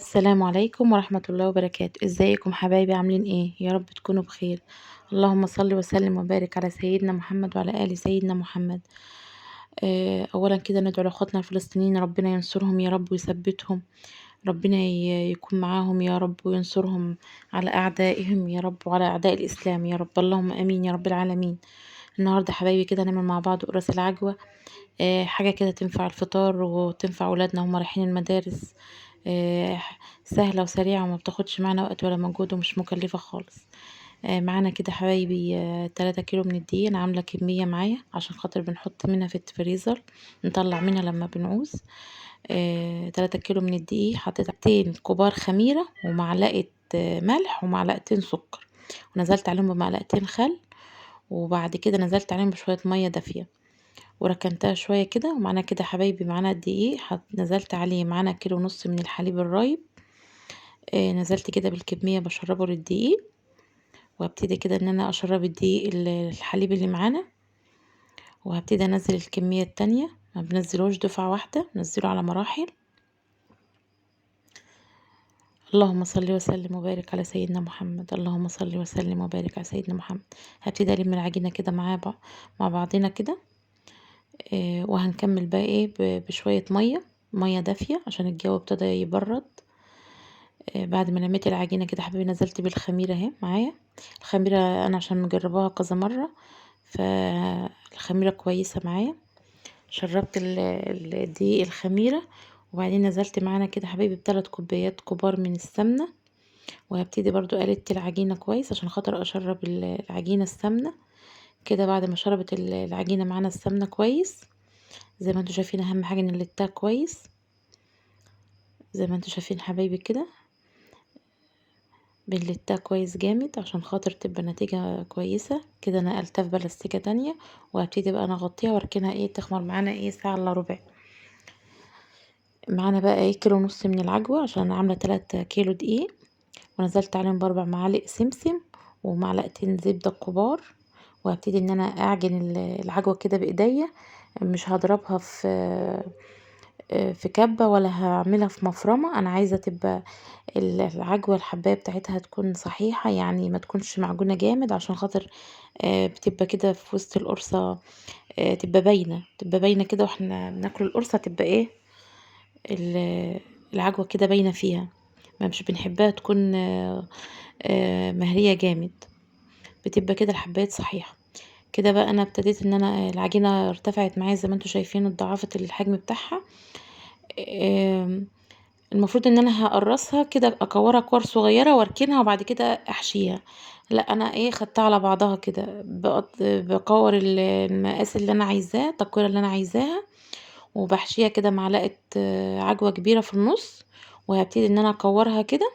السلام عليكم ورحمة الله وبركاته. ازيكم حبايبي؟ عاملين ايه؟ يا رب تكونوا بخير. اللهم صل وسلم وبارك على سيدنا محمد وعلى آل سيدنا محمد. اولا كده ندعو لاخواتنا الفلسطينيين، ربنا ينصرهم يا رب ويثبتهم. ربنا يكون معاهم يا رب وينصرهم على اعدائهم يا رب وعلى اعداء الاسلام يا رب، اللهم امين يا رب العالمين. النهارده حبايبي كده نعمل مع بعض قراص العجوة. حاجة كده تنفع الفطار وتنفع ولادنا وهم رايحين المدارس. آه، سهلة وسريعة وما بتاخدش معانا وقت ولا مجهود ومش مكلفة خالص. معانا كده حبايبي 3 كيلو من الدقيق. انا عاملة كمية معايا عشان خاطر بنحط منها في الفريزر، نطلع منها لما بنعوز. 3 كيلو من الدقيق، حطيت 2 كبار خميرة ومعلقة ملح ومعلقتين سكر، ونزلت عليهم بمعلقتين خل، وبعد كده نزلت عليهم بشوية مية دافية وركنتها شوية كده. ومعانا كده حبايبي معانا الدقيق، نزلت عليه معانا 1.5 كيلو من الحليب الرايب. نزلت كده بالكمية بشربه للدقيق، وهبتدي كده ان انا اشرب الدقيق الحليب اللي معانا، وهبتدي انزل الكمية التانية. ما بنزلوش دفعة واحدة، نزله على مراحل. اللهم صل وسلم وبارك على سيدنا محمد، اللهم صل وسلم وبارك على سيدنا محمد. هبتدي الم العجينة كده مع بعضنا كده. وهنكمل بقى ايه بشوية مية دافية عشان الجو ابتدى يبرد. بعد ما لميت العجينة كده حبيبي نزلت بالخميرة اهي معايا. الخميرة انا عشان مجرباها كذا مرة، فالخميرة كويسة معايا. شربت الدقيق الخميرة، وبعدين نزلت معانا كده حبيبي ب3 كوبايات كبار من السمنة. وهبتدي برضو قلبت العجينة كويس عشان خاطر اشرب العجينة السمنة كده. بعد ما شربت العجينة معانا السمنة كويس، زي ما انتوا شايفين، اهم حاجة نلتها كويس زي ما انتوا شايفين حبايبي كده. بنلتها كويس جامد عشان خاطر تبقى نتيجة كويسة كده. انا قلتها في بلاستيكة تانية، وهبتدي بقى انا اغطيها واركنها ايه تخمر معانا ايه ساعة الا ربع. معانا بقى ايه 1.5 كيلو من العجوة عشان انا عاملة 3 كيلو دقيق. ونزلت عليهم ب4 معالق سمسم ومعلقتين زبدة كبار. وهبتدي ان انا اعجن العجوة كده بايديا، مش هضربها في كبة ولا هعملها في مفرمة. انا عايزة تبقى العجوة الحباية بتاعتها تكون صحيحة، يعني ما تكونش معجونة جامد عشان خاطر بتبقى كده في وسط القرصة. تبقى باينة كده، واحنا بناكل القرصة تبقى ايه العجوة كده باينة فيها. ما مش بنحبها تكون مهرية جامد، بتبقى كده الحبايات صحيحة كده. بقى انا ابتديت ان انا العجينة ارتفعت معايا زي ما انتوا شايفين، اتضاعفت الحجم بتاعها. آم، المفروض ان انا هقرصها كده، اكورها كور صغيرة واركنها وبعد كده احشيها. لا انا ايه خدتها على بعضها كده، بكور المقاس اللي انا عايزاه، التكويره اللي انا عايزاها، وبحشيها كده معلقة عجوة كبيرة في النص. وهبتدي ان انا اكورها كده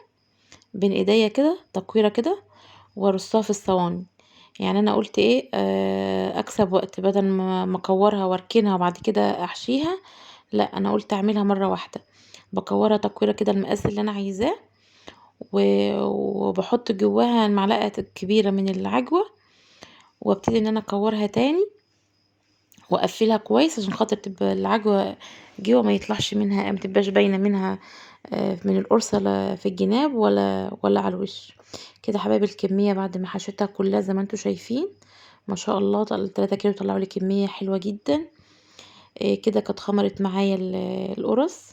بين ايديا كده تكويرة كده، وارصها في الصواني. يعني انا قلت ايه اكسب وقت بدل ما اكورها واركنها وبعد كده احشيها. لا انا قلت اعملها مرة واحدة، بكورها تكويرة كده المقاس اللي انا عايزاه، وبحط جواها المعلقة الكبيرة من العجوة، وابتدي ان انا اكورها تاني واقفلها كويس عشان خاطر تبقى العجوة جوه ما يطلعش منها، ما تبقاش باينة منها من القرصة لا في الجناب ولا على الوش. كده حبايب الكمية بعد ما حشيتها كلها زي ما انتوا شايفين، ما شاء الله 3 كيلو طلعوا لي كمية حلوة جدا. كده كانت خمرت معايا القرص.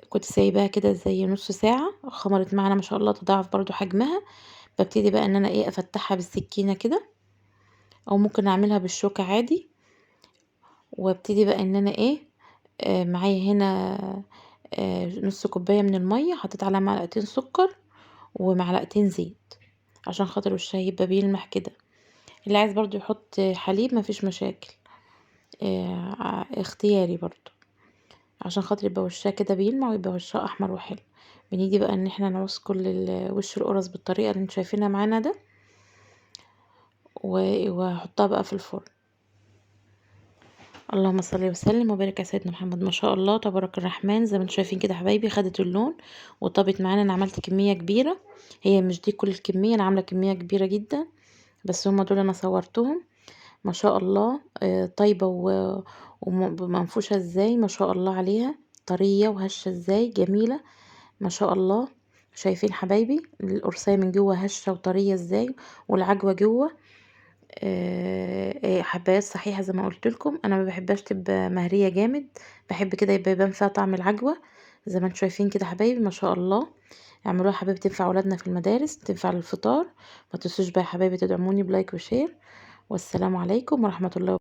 كنت سايباها كده زي نص ساعة، خمرت معانا ما شاء الله، تضاعف برضو حجمها. ببتدي بقى ان انا ايه افتحها بالسكينة كده، او ممكن اعملها بالشوكة عادي. وابتدي بقى ان انا ايه معايا هنا نص كوباية من المية، حطيت عليها معلقتين سكر ومعلقتين زيت عشان خاطر وشها يبقى بيلمح كده. اللي عايز برضو يحط حليب مفيش مشاكل، اختياري برضو، عشان خاطر يبقى وشها كده بيلمع ويبقى وشها احمر وحلو. بنيجي بقى ان احنا نعوز كل وش القرص بالطريقة اللي انتوا شايفينها معانا ده، واحطها بقى في الفرن. اللهم صل وسلم وبارك على سيدنا محمد. ما شاء الله تبارك الرحمن، زي ما انتم شايفين كده حبايبي خدت اللون وطابت معانا. انا عملت كميه كبيره، هي مش دي كل الكميه، انا عامله كميه كبيره جدا، بس هما دول انا صورتهم. ما شاء الله طيبه ومنفوشه ازاي، ما شاء الله عليها، طريه وهشه ازاي، جميله. ما شاء الله. شايفين حبايبي القرصية من جوه هشة وطرية ازاي، والعجوة جوه حبايات صحيحة زي ما قلت لكم. انا ما بحبهاش تبقى مهرية جامد، بحب كده يبقى يبان فيها طعم العجوة. زي ما انتم شايفين كده حبايبي ما شاء الله. اعملوها يا حبايبي، تنفع اولادنا في المدارس، تنفع للفطار. ما تنسوش بقى يا حبايبي تدعموني بلايك وشير. والسلام عليكم ورحمة الله